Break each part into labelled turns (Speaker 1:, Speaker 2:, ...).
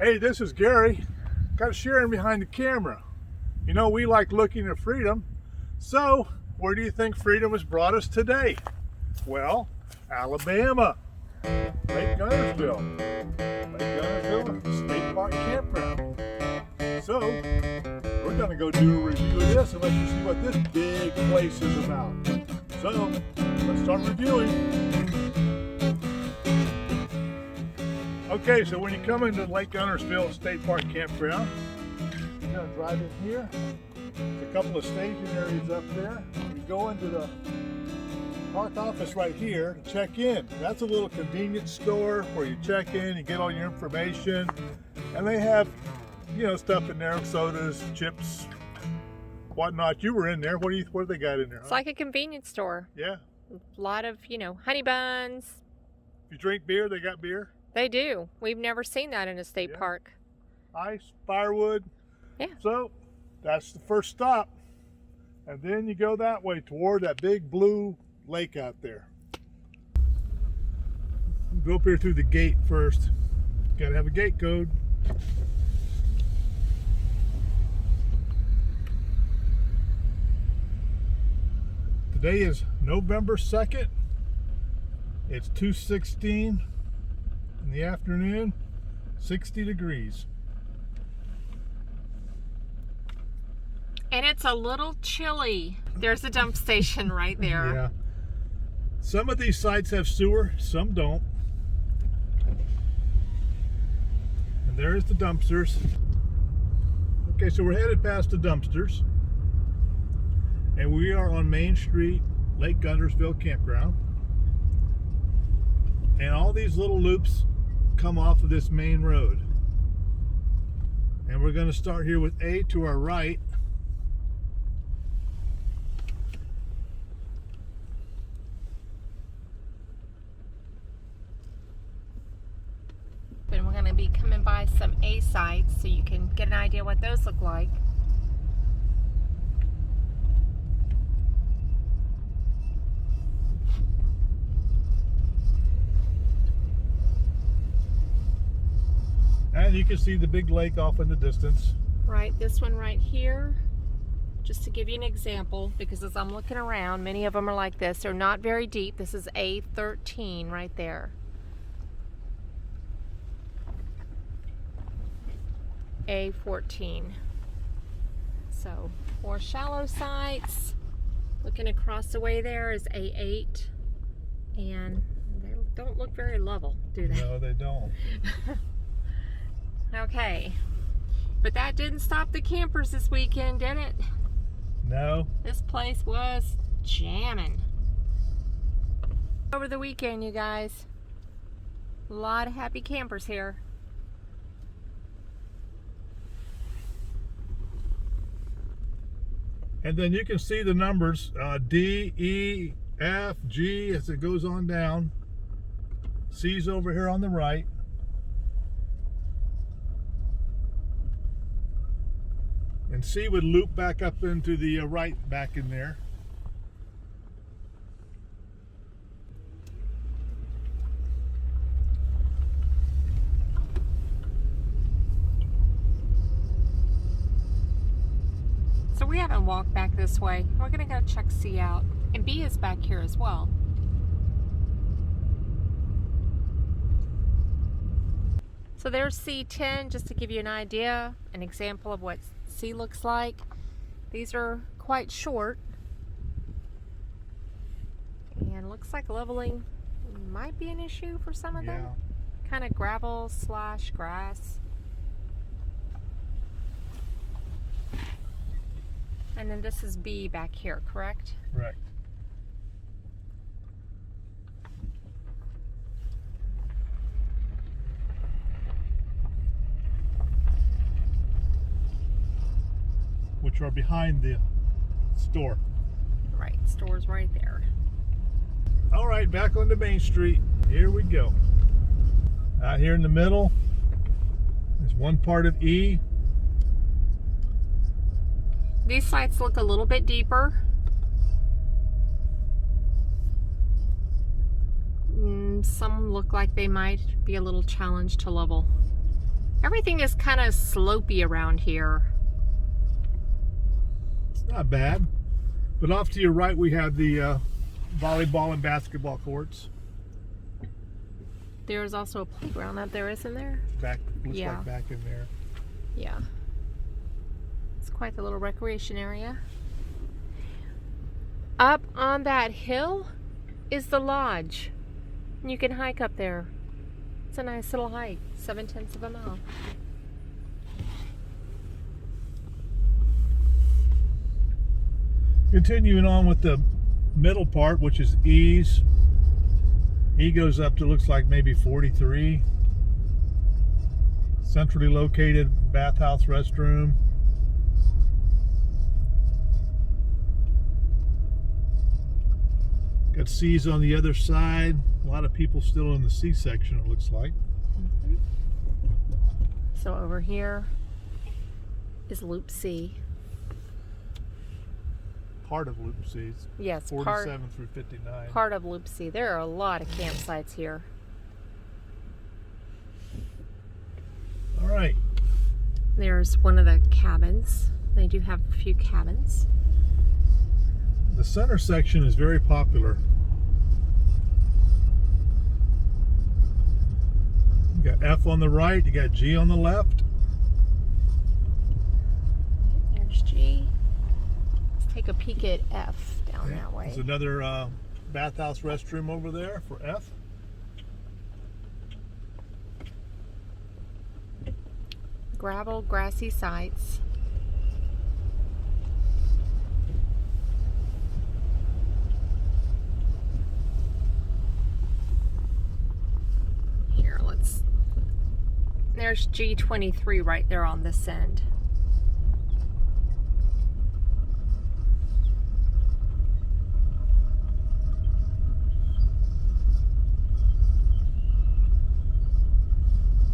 Speaker 1: Hey, this is Gary. Got Sharon behind the camera. You know, we like looking at freedom. So, where do you think freedom has brought us today? Well, Alabama. Lake Guntersville. Lake Guntersville State Park Campground. So, we're going to go do a review of this and let you see what this big place is about. So, let's start reviewing. Okay, so when you come into Lake Guntersville State Park Campground, you're going to drive in here. There's a couple of staging areas up there. You go into the park office right here to check in. That's a little convenience store where you check in, you get all your information, and they have, you know, stuff in there, sodas, chips, whatnot. You were in there. What do they got in there?
Speaker 2: It's like a convenience store.
Speaker 1: Yeah.
Speaker 2: A lot of, you know, honey buns.
Speaker 1: If you drink beer, they got beer.
Speaker 2: They do. We've never seen that in a state park.
Speaker 1: Ice, firewood.
Speaker 2: Yeah. So
Speaker 1: that's the first stop. And then you go that way toward that big blue lake out there. Go up here through the gate first. Gotta have a gate code. Today is November 2nd. It's 2:16 in the afternoon, 60 degrees.
Speaker 2: And it's a little chilly. There's a dump station right there.
Speaker 1: Yeah. Some of these sites have sewer, some don't. And there's the dumpsters. Okay, so we're headed past the dumpsters. And we are on Main Street, Lake Guntersville Campground. And all these little loops come off of this main road. And we're going to start here with A to our right.
Speaker 2: And we're going to be coming by some A sites so you can get an idea what those look like.
Speaker 1: And you can see the big lake off in the distance.
Speaker 2: Right, this one right here, just to give you an example, because as I'm looking around, many of them are like this. They're not very deep. This is A13 right there. A14. So, more shallow sites. Looking across the way there is A8. And they don't look very level, do they?
Speaker 1: No, they don't.
Speaker 2: Okay, but that didn't stop the campers this weekend, did it?
Speaker 1: No.
Speaker 2: This place was jamming. Over the weekend, you guys. A lot of happy campers here.
Speaker 1: And then you can see the numbers, D, E, F, G, as it goes on down. C's over here on the right. And C would loop back up into the right back in there.
Speaker 2: So we haven't walked back this way. We're gonna go check C out. And B is back here as well. So there's C10, just to give you an idea, an example of what C looks like. These are quite short. And looks like leveling might be an issue for some of them. Kind of gravel / grass. And then this is B back here, correct?
Speaker 1: Correct. Which are behind the store.
Speaker 2: Right, store's right there.
Speaker 1: All right, back on the Main Street. Here we go. Out here in the middle is one part of E.
Speaker 2: These sites look a little bit deeper. Some look like they might be a little challenged to level. Everything is kind of slopey around here.
Speaker 1: It's not bad. But off to your right, we have the volleyball and basketball courts.
Speaker 2: There's also a playground up there, isn't there?
Speaker 1: Looks like back in there.
Speaker 2: Yeah. It's quite the little recreation area. Up on that hill is the lodge. And you can hike up there. It's a nice little hike, 0.7 of a mile.
Speaker 1: Continuing on with the middle part, which is E's. E goes up to, looks like maybe 43. Centrally located bathhouse restroom. Got C's on the other side. A lot of people still in the C section, it looks like.
Speaker 2: Mm-hmm. So over here is Loop C.
Speaker 1: Part of Loop C.
Speaker 2: Yes,
Speaker 1: 47 through 59.
Speaker 2: Part of Loop C. There are a lot of campsites here.
Speaker 1: All right.
Speaker 2: There's one of the cabins. They do have a few cabins.
Speaker 1: The center section is very popular. You got F on the right, you got G on the left.
Speaker 2: There's G. Let's take a peek at F down that way.
Speaker 1: There's another bathhouse restroom over there for F.
Speaker 2: Gravel, grassy sites. Here, there's G23 right there on this end.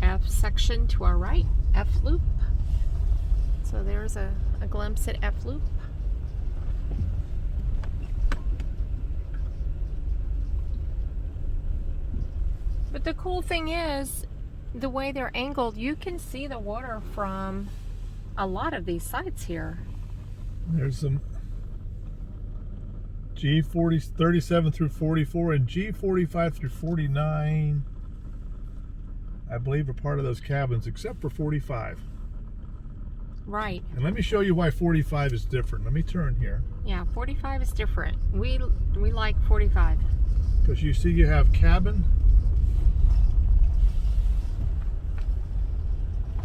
Speaker 2: F section to our right, F loop. So there's a glimpse at F loop. But the cool thing is, the way they're angled, you can see the water from a lot of these sites here.
Speaker 1: There's some G37 through 44 and G45 through 49. I believe are part of those cabins, except for 45.
Speaker 2: Right.
Speaker 1: And let me show you why 45 is different. Let me turn here.
Speaker 2: Yeah, 45 is different. We like 45.
Speaker 1: Because you see you have cabin.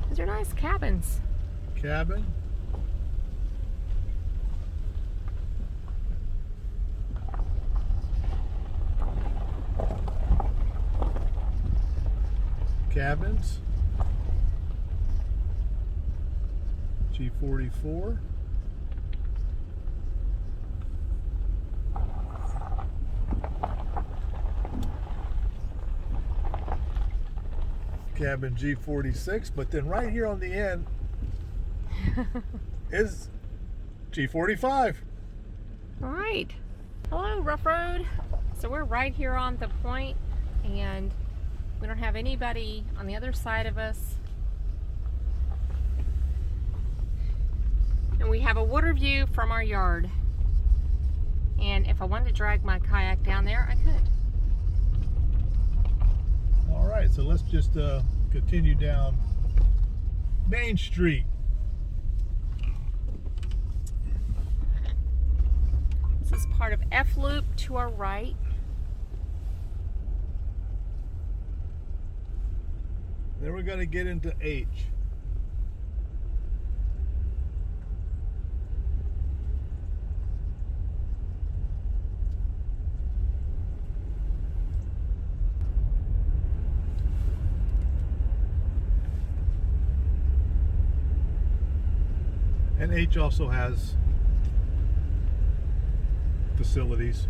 Speaker 2: These are nice cabins.
Speaker 1: Cabin. Cabins. G44. Cabin G46, but then right here on the end is G45.
Speaker 2: All right. Hello, Ruff Road. So we're right here on the point, and we don't have anybody on the other side of us. And we have a water view from our yard. And if I wanted to drag my kayak down there, I could.
Speaker 1: All right, so let's just continue down Main Street.
Speaker 2: This is part of F Loop to our right.
Speaker 1: Then we're going to get into H. And H also has facilities.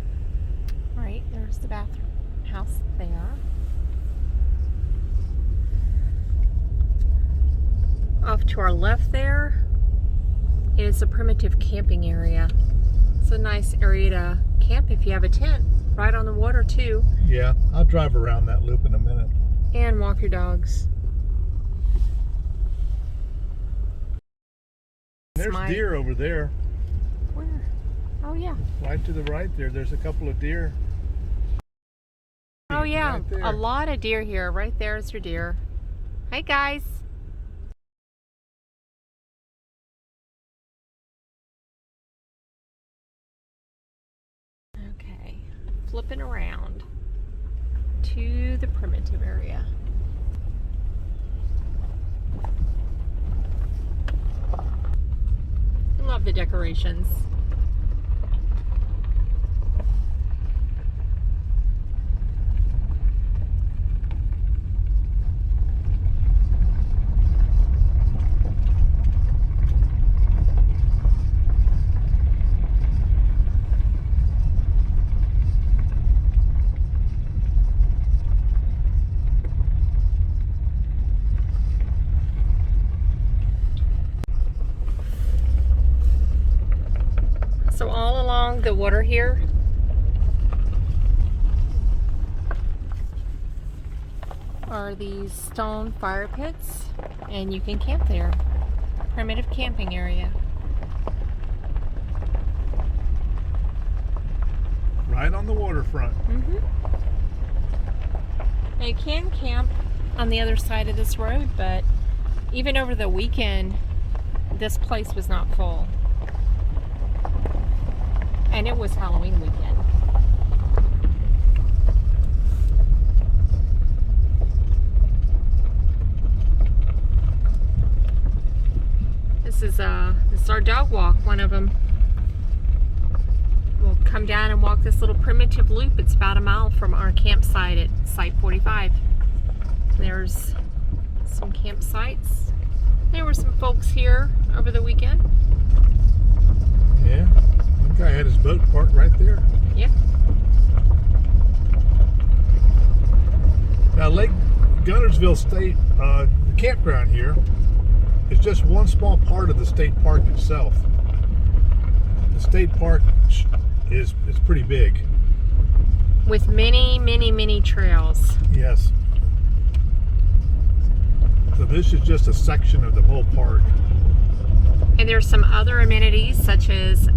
Speaker 2: Right, there's the bathroom house there. Off to our left there is a primitive camping area. It's a nice area to camp if you have a tent. Right on the water too.
Speaker 1: Yeah, I'll drive around that loop in a minute.
Speaker 2: And walk your dogs.
Speaker 1: There's deer over there.
Speaker 2: Where? Oh yeah.
Speaker 1: Right to the right there. There's a couple of deer.
Speaker 2: Oh yeah,
Speaker 1: Right there.
Speaker 2: a lot of deer here. Right there is your deer. Hi guys. Okay, flipping around to the primitive area. I love the decorations. So all along the water here are these stone fire pits, and you can camp there. Primitive camping area.
Speaker 1: Right on the waterfront.
Speaker 2: Now you can camp on the other side of this road, but even over the weekend, this place was not full. And it was Halloween weekend. This is our dog walk, one of them. We'll come down and walk this little primitive loop. It's about a mile from our campsite at Site 45. There's some campsites. There were some folks here over the weekend.
Speaker 1: Yeah. One guy had his boat parked right there.
Speaker 2: Yeah.
Speaker 1: Now, Lake Guntersville State, the campground here, is just one small part of the state park itself. The state park is pretty big.
Speaker 2: With many trails.
Speaker 1: Yes. So this is just a section of the whole park.
Speaker 2: And there's some other amenities such as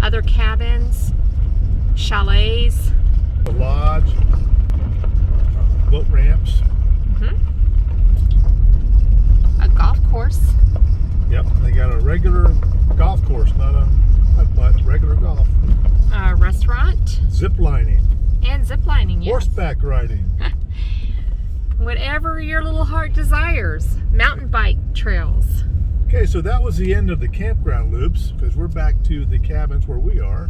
Speaker 2: other cabins, chalets,
Speaker 1: The lodge, boat ramps.
Speaker 2: a golf course,
Speaker 1: Yep, they got a regular golf course, not a putt-putt, regular golf.
Speaker 2: a restaurant,
Speaker 1: Zip lining,
Speaker 2: and zip lining. Yes.
Speaker 1: horseback riding.
Speaker 2: Whatever your little heart desires. Mountain bike trails.
Speaker 1: Okay, so that was the end of the campground loops, because we're back to the cabins where we are.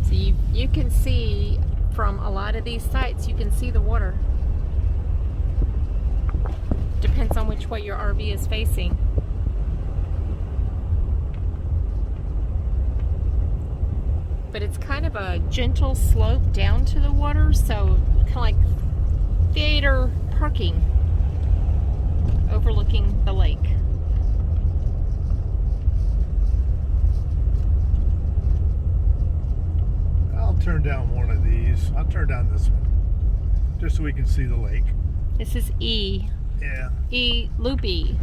Speaker 2: So you can see from a lot of these sites, you can see the water. Depends on which way your RV is facing. But it's kind of a gentle slope down to the water, so kind of like theater parking overlooking the lake.
Speaker 1: I'll turn down one of these. I'll turn down this one, just so we can see the lake.
Speaker 2: This is E.
Speaker 1: Yeah.
Speaker 2: E loopy.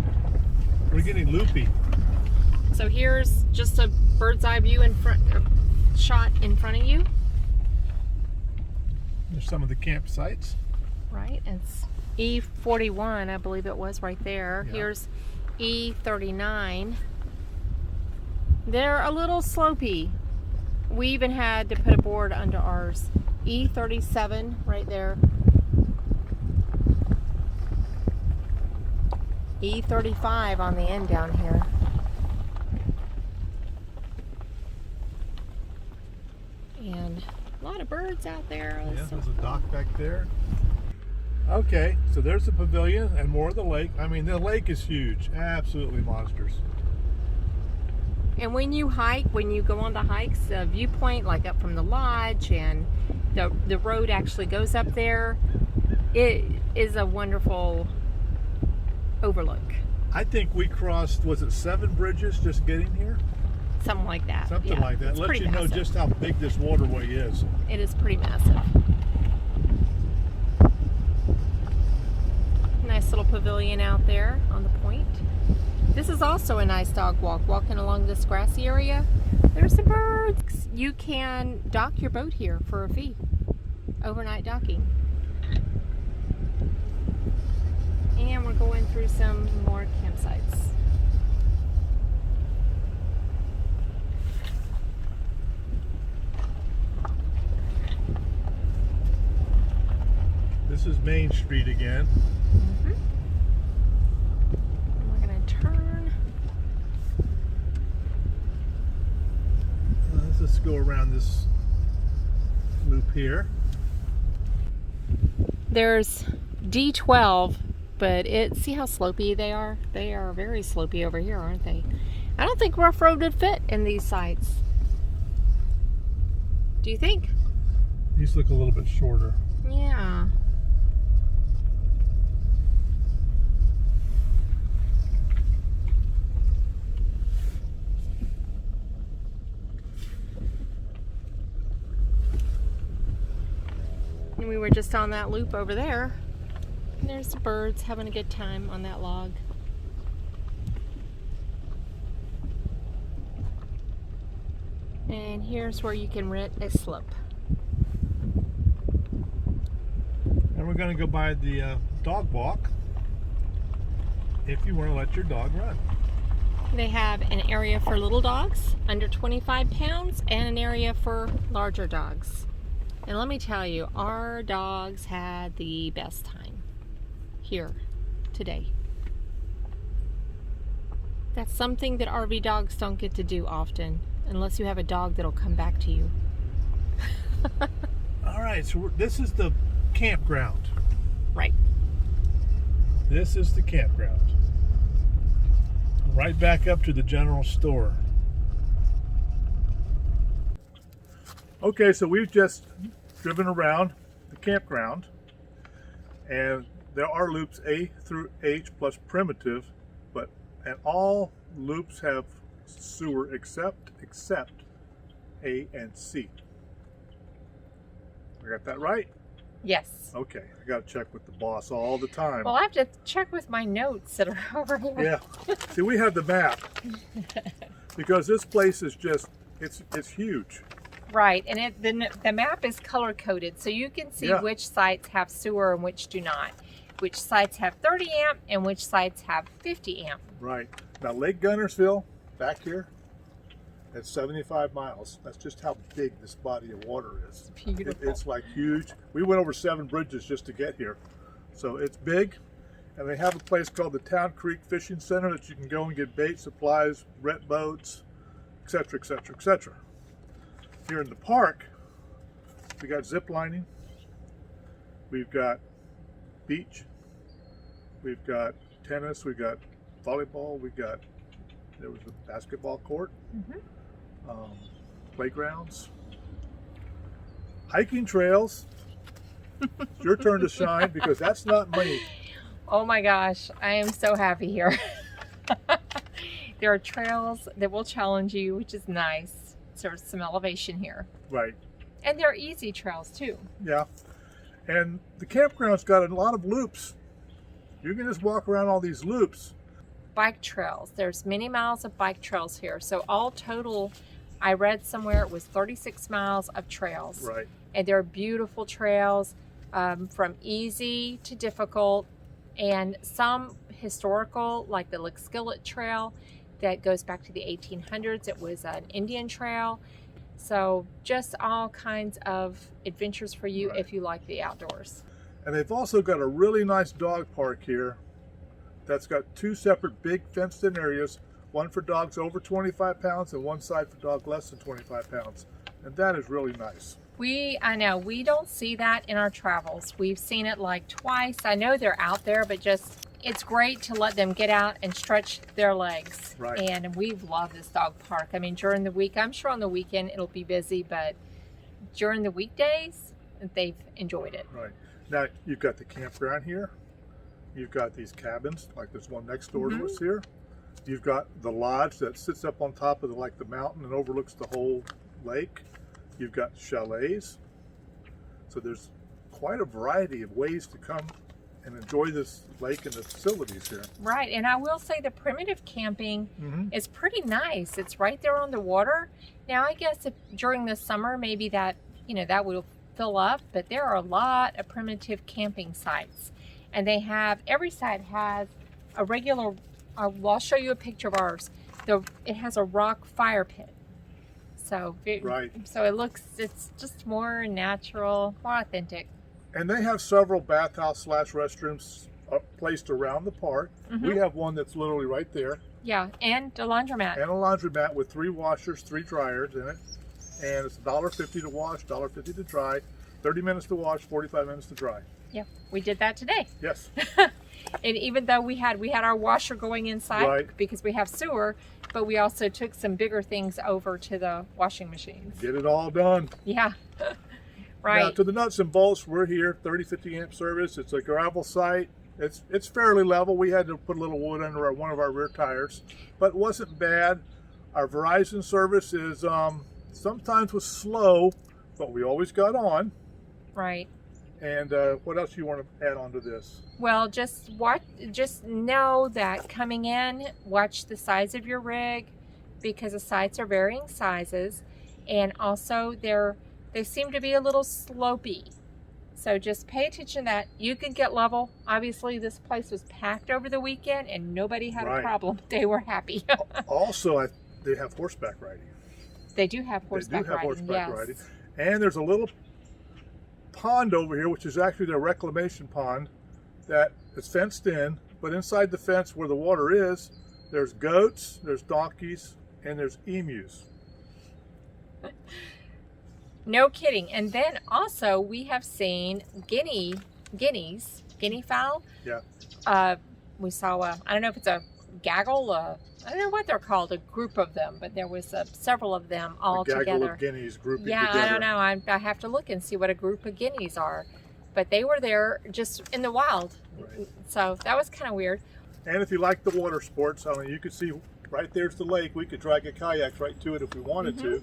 Speaker 1: We're getting loopy.
Speaker 2: So here's just a bird's eye view in front, shot in front of you.
Speaker 1: There's some of the campsites.
Speaker 2: Right, it's E41, I believe it was right there.
Speaker 1: Yeah.
Speaker 2: Here's E39. They're a little slopey. We even had to put a board under ours. E37 right there. E35 on the end down here. And a lot of birds out there.
Speaker 1: Yeah,
Speaker 2: Also.
Speaker 1: there's a dock back there. Okay, so there's the pavilion and more of the lake. I mean, the lake is huge, absolutely monstrous.
Speaker 2: And when you hike, when you go on the hikes, the viewpoint, like up from the lodge, and the road actually goes up there, it is a wonderful overlook.
Speaker 1: I think we crossed, was it 7 bridges just getting here?
Speaker 2: Something like that.
Speaker 1: Something
Speaker 2: yeah.
Speaker 1: like that.
Speaker 2: It's
Speaker 1: Let
Speaker 2: pretty
Speaker 1: you know
Speaker 2: massive.
Speaker 1: just how big this waterway is.
Speaker 2: It is pretty massive. little pavilion out there on the point. This is also a nice dog walk, walking along this grassy area. There's some birds. You can dock your boat here for a fee. Overnight docking. And we're going through some more campsites.
Speaker 1: This is Main Street again.
Speaker 2: We're going to turn.
Speaker 1: Let's just go around this loop here.
Speaker 2: There's D12, but see how slopey they are? They are very slopey over here, aren't they? I don't think Rough Road would fit in these sites. Do you think?
Speaker 1: These look a little bit shorter.
Speaker 2: Yeah. And we were just on that loop over there. And there's the birds having a good time on that log. And here's where you can rent a slope.
Speaker 1: And we're going to go by the dog walk if you want to let your dog run.
Speaker 2: They have an area for little dogs under 25 pounds and an area for larger dogs. And let me tell you, our dogs had the best time here today. That's something that RV dogs don't get to do often, unless you have a dog that'll come back to you.
Speaker 1: All right, so this is the campground.
Speaker 2: Right.
Speaker 1: This is the campground. Right back up to the general store. Okay, so we've just driven around the campground, and there are loops A through H plus primitive, and all loops have sewer except A and C. I got that right?
Speaker 2: Yes.
Speaker 1: Okay, I got to check with the boss all the time.
Speaker 2: Well, I have to check with my notes that are over here.
Speaker 1: Yeah. See, we have the map because this place is just, it's huge.
Speaker 2: Right, and the map is color coded, so you can see which sites have sewer and which do not. Which sites have 30 amp and which sites have 50 amp.
Speaker 1: Right. Now Lake Guntersville, back here, at 75 miles. That's just how big this body of water is.
Speaker 2: Beautiful.
Speaker 1: It's like huge. We went over 7 bridges just to get here. So it's big. And they have a place called the Town Creek Fishing Center that you can go and get bait, supplies, rent boats, etc., etc., etc. Here in the park, we got zip lining, we've got beach, we've got tennis, we've got volleyball, there was a basketball court, playgrounds, hiking trails. It's your turn to shine because that's not me.
Speaker 2: Oh my gosh, I am so happy here. There are trails that will challenge you, which is nice. There's some elevation here.
Speaker 1: Right.
Speaker 2: And they're easy trails too.
Speaker 1: Yeah. And the campground's got a lot of loops. You can just walk around all these loops.
Speaker 2: Bike trails. There's many miles of bike trails here. So all total, I read somewhere it was 36 miles of trails.
Speaker 1: Right.
Speaker 2: And they're beautiful trails, from easy to difficult, and some historical, like the Lickskillet Trail that goes back to the 1800s. It was an Indian trail. So just all kinds of adventures for you if you like the outdoors.
Speaker 1: And they've also got a really nice dog park here that's got 2 separate big fenced in areas, one for dogs over 25 pounds and one side for dogs less than 25 pounds. And that is really nice.
Speaker 2: I know, we don't see that in our travels. We've seen it like twice. I know they're out there, but just, it's great to let them get out and stretch their legs.
Speaker 1: Right.
Speaker 2: And we've loved this dog park. I mean, during the week, I'm sure on the weekend it'll be busy, but during the weekdays, they've enjoyed it.
Speaker 1: Right. Now, you've got the campground here. You've got these cabins, like there's one next door to us here. You've got the lodge that sits up on top of the mountain and overlooks the whole lake. You've got chalets. So there's quite a variety of ways to come and enjoy this lake and the facilities here.
Speaker 2: Right, and I will say the primitive camping is pretty nice. It's right there on the water. Now, I guess if during the summer, maybe that, that will fill up, but there are a lot of primitive camping sites. And they have, every site has a regular, I'll show you a picture of ours. It has a rock fire pit. So so it's just more natural, more authentic.
Speaker 1: And they have several bathhouse / restrooms placed around the park. We have one that's literally right there.
Speaker 2: Yeah, and a laundromat.
Speaker 1: And a laundromat with 3 washers, 3 dryers in it. And it's $1.50 to wash, $1.50 to dry, 30 minutes to wash, 45 minutes to dry.
Speaker 2: Yeah, we did that today.
Speaker 1: Yes.
Speaker 2: And even though we had our washer going inside because we have sewer, but we also took some bigger things over to the washing machines.
Speaker 1: Get it all done.
Speaker 2: Yeah. Right.
Speaker 1: Now, to the nuts and bolts, we're here, 30-50 amp service. It's a gravel site. It's fairly level. We had to put a little wood under one of our rear tires, but it wasn't bad. Our Verizon service is sometimes was slow, but we always got on.
Speaker 2: Right.
Speaker 1: And what else you want to add on to this?
Speaker 2: Well, just know that coming in, watch the size of your rig, because the sites are varying sizes, and also they seem to be a little slopey. So just pay attention to that. You can get level. Obviously, this place was packed over the weekend, and nobody had a problem. They were happy.
Speaker 1: Also, they have horseback riding.
Speaker 2: They do have horseback
Speaker 1: riding. And there's a little pond over here, which is actually their reclamation pond, that is fenced in, but inside the fence where the water is, there's goats, there's donkeys, and there's emus.
Speaker 2: No kidding. And then also we have seen guinea fowl.
Speaker 1: Yeah.
Speaker 2: We saw I don't know if it's a gaggle, I don't know what they're called, a group of them, but there was several of them all together.
Speaker 1: Gaggle of guineas grouping
Speaker 2: together.
Speaker 1: I
Speaker 2: don't know. I have to look and see what a group of guineas are. But they were there just in the wild.
Speaker 1: Right.
Speaker 2: So that was kind of weird.
Speaker 1: And if you like the water sports, I mean, you can see right there's the lake. We could drag a kayak right to it if we wanted to.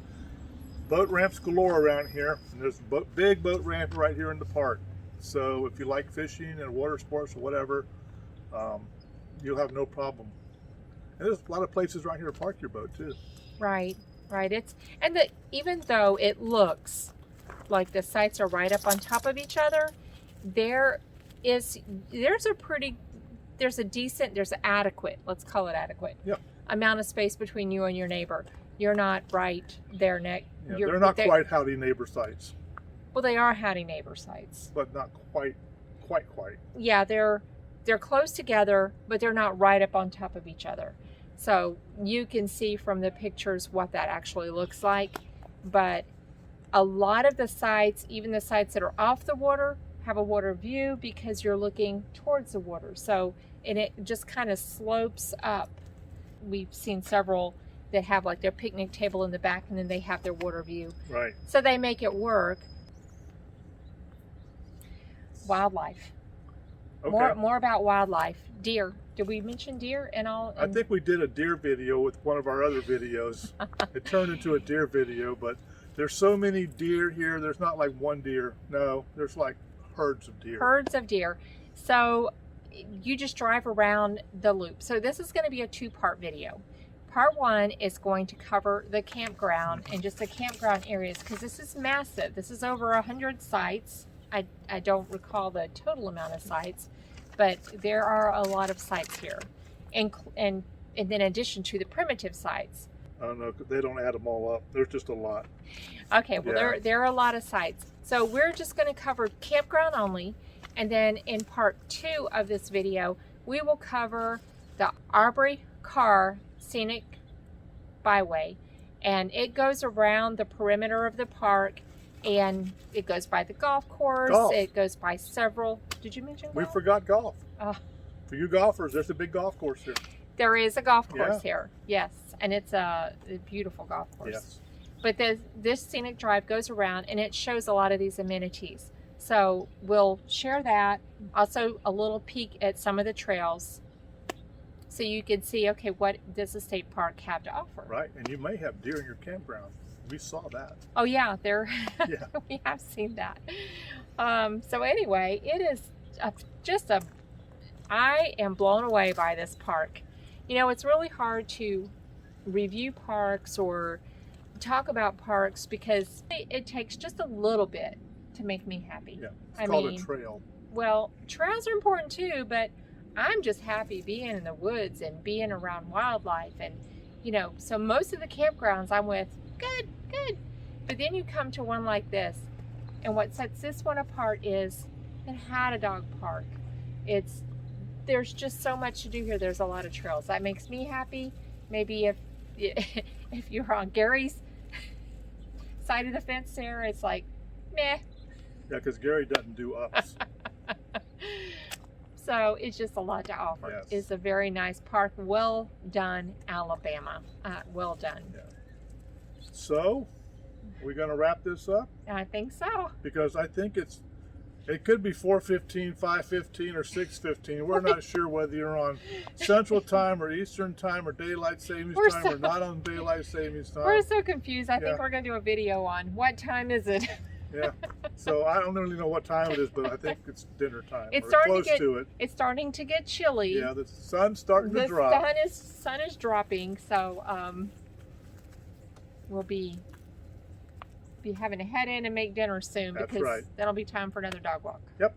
Speaker 1: Boat ramps galore around here. And there's a big boat ramp right here in the park. So if you like fishing and water sports or whatever, you'll have no problem. And there's a lot of places right here to park your boat too.
Speaker 2: Right. Even though it looks like the sites are right up on top of each other, there's adequate, let's call it adequate, amount of space between you and your neighbor. You're not right there next.
Speaker 1: Yeah, they're not quite howdy neighbor sites.
Speaker 2: Well, they are howdy neighbor sites,
Speaker 1: but not quite.
Speaker 2: Yeah, they're close together, but they're not right up on top of each other. So you can see from the pictures what that actually looks like. But a lot of the sites, even the sites that are off the water, have a water view because you're looking towards the water. So, and it just kind of slopes up. We've seen several that have like their picnic table in the back, and then they have their water view.
Speaker 1: Right.
Speaker 2: So they make it work. Wildlife. Okay. More about wildlife. Deer. Did we mention deer and all?
Speaker 1: I think we did a deer video with one of our other videos. It turned into a deer video, but there's so many deer here. There's not like one deer. No, there's like herds of deer.
Speaker 2: Herds of deer. So you just drive around the loop. So this is going to be a 2-part video. Part 1 is going to cover the campground and just the campground areas, because this is massive. This is over 100 sites. I don't recall the total amount of sites, but there are a lot of sites here, and then in addition to the primitive sites.
Speaker 1: I don't know, they don't add them all up. There's just a lot.
Speaker 2: Okay, well there are a lot of sites. So we're just going to cover campground only, and then in part 2 of this video, we will cover the Aubrey Carr Scenic Byway, and it goes around the perimeter of the park. And it goes by the golf course. It goes by several. Did you mention golf?
Speaker 1: We forgot golf. For you golfers, there's a big golf course here.
Speaker 2: There is a golf course here. Yes. And it's a beautiful golf course.
Speaker 1: Yes.
Speaker 2: But this scenic drive goes around, and it shows a lot of these amenities. So we'll share that. Also, a little peek at some of the trails, so you can see, okay, what does the state park have to offer?
Speaker 1: Right. And you may have deer in your campground. We saw that.
Speaker 2: Oh yeah, we have seen that. So anyway, it is I am blown away by this park. You know, it's really hard to review parks or talk about parks because it takes just a little bit to make me happy.
Speaker 1: Yeah, it's called a trail.
Speaker 2: Well, trails are important too, but I'm just happy being in the woods and being around wildlife. And, you know, so most of the campgrounds I'm with, good. But then you come to one like this, and what sets this one apart is it had a dog park. There's just so much to do here. There's a lot of trails. That makes me happy. Maybe if you're on Gary's side of the fence there, it's like, meh.
Speaker 1: Yeah, because Gary doesn't do ups.
Speaker 2: So it's just a lot to offer.
Speaker 1: Yes.
Speaker 2: It's a very nice park. Well done, Alabama. Well done.
Speaker 1: Yeah. So, we're going to wrap this up?
Speaker 2: I think so.
Speaker 1: Because I think it could be 4:15, 5:15, or 6:15. We're not sure whether you're on Central Time or Eastern Time or Daylight Savings Time or not on Daylight Savings Time.
Speaker 2: We're so confused. I think we're going to do a video on what time is it.
Speaker 1: Yeah. So I don't really know what time it is, but I think it's dinner time.
Speaker 2: It's
Speaker 1: or
Speaker 2: starting
Speaker 1: close to it.
Speaker 2: It's starting to get chilly.
Speaker 1: Yeah, the sun's starting to drop.
Speaker 2: The sun is dropping, so we'll be having to head in and make dinner soon.
Speaker 1: That's
Speaker 2: because
Speaker 1: right.
Speaker 2: That'll be time for another dog walk.
Speaker 1: Yep.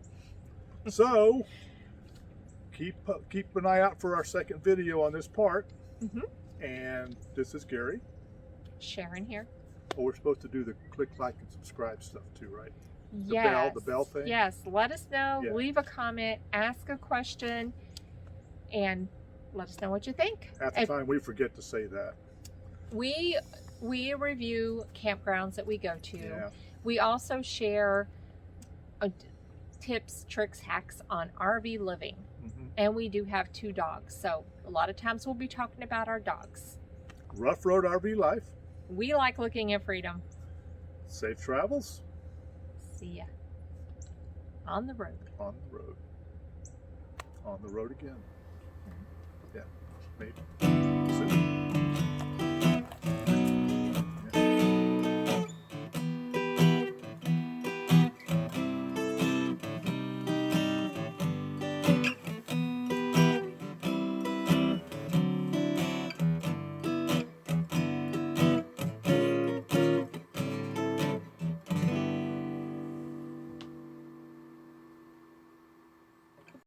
Speaker 1: So keep an eye out for our second video on this park. And this is Gary.
Speaker 2: Sharon here.
Speaker 1: Oh, we're supposed to do the click, like, and subscribe stuff too, right?
Speaker 2: Yes.
Speaker 1: The bell thing?
Speaker 2: Yes. Let us know.
Speaker 1: Yeah.
Speaker 2: Leave a comment. Ask a question. And let us know what you think.
Speaker 1: Half the time we forget to say that.
Speaker 2: We review campgrounds that we go to.
Speaker 1: Yeah.
Speaker 2: We also share tips, tricks, hacks on RV living. And we do have 2 dogs. So a lot of times we'll be talking about our dogs.
Speaker 1: Rough road RV life.
Speaker 2: We like looking at freedom.
Speaker 1: Safe travels.
Speaker 2: See ya. On the road.
Speaker 1: On the road. On the road again. Yeah, maybe.